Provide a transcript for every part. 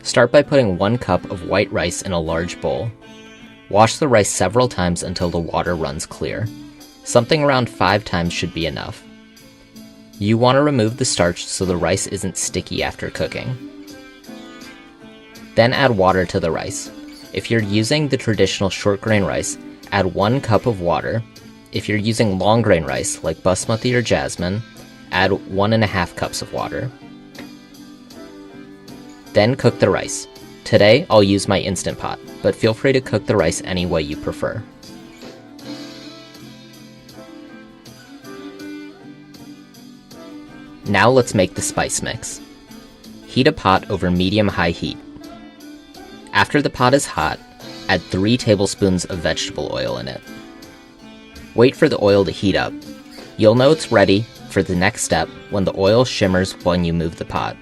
Start by putting 1 cup of white rice in a large bowl. Wash the rice several times until the water runs clear. Something around 5 times should be enough. You want to remove the starch so the rice isn't sticky after cooking. Then add water to the rice. If you're using the traditional short grain rice, add 1 cup of water. If you're using long grain rice like basmati or jasmine, add 1.5 cups of water. Then cook the rice. Today I'll use my Instant Pot, but feel free to cook the rice any way you prefer. Now let's make the spice mix. Heat a pot over medium-high heat. After the pot is hot, add 3 tablespoons of vegetable oil in it. Wait for the oil to heat up. You'll know it's ready for the next step when the oil shimmers when you move the pot.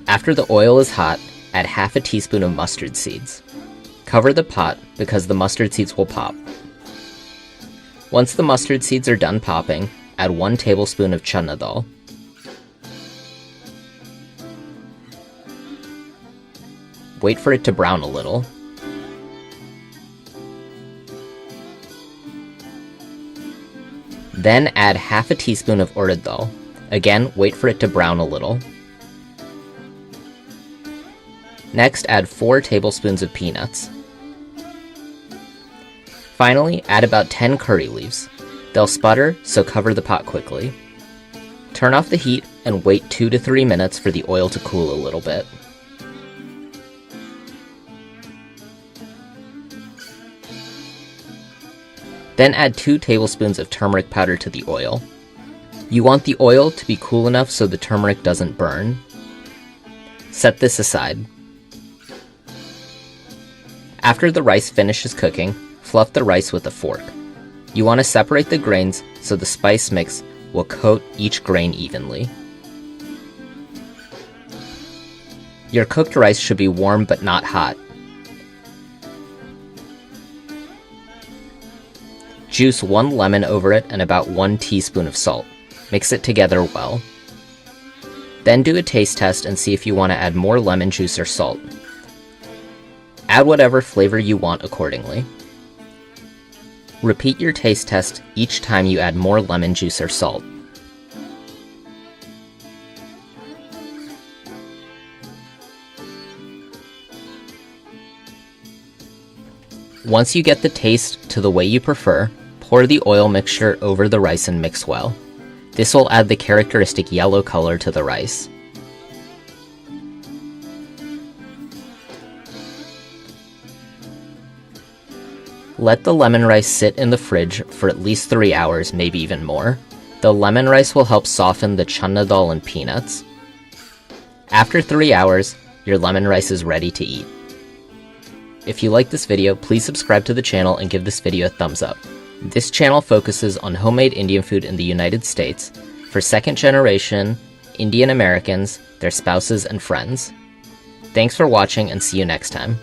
After the oil is hot, add half a teaspoon of mustard seeds. Cover the pot because the mustard seeds will pop. Once the mustard seeds are done popping, add 1 tablespoon of chana dal. Wait for it to brown a little. Then add half a teaspoon of urad dal. Again, wait for it to brown a little. Next, add 4 tablespoons of peanuts. Finally, add about 10 curry leaves. They'll sputter, so cover the pot quickly. Turn off the heat and wait 2 to 3 minutes for the oil to cool a little bit. Then add 2 tablespoons of turmeric powder to the oil. You want the oil to be cool enough so the turmeric doesn't burn. Set this aside. After the rice finishes cooking, fluff the rice with a fork. You want to separate the grains so the spice mix will coat each grain evenly. Your cooked rice should be warm but not hot. Juice 1 lemon over it and about 1 teaspoon of salt. Mix it together well. Then do a taste test and see if you want to add more lemon juice or salt. Add whatever flavor you want accordingly. Repeat your taste test each time you add more lemon juice or salt. Once you get the taste to the way you prefer, pour the oil mixture over the rice and mix well. This will add the characteristic yellow color to the rice. Let the lemon rice sit in the fridge for at least 3 hours, maybe even more. The lemon rice will help soften the chana dal and peanuts. After 3 hours, your lemon rice is ready to eat. If you like this video, please subscribe to the channel and give this video a thumbs up. This channel focuses on homemade Indian food in the United States for second-generation Indian Americans, their spouses, and friends. Thanks for watching and see you next time.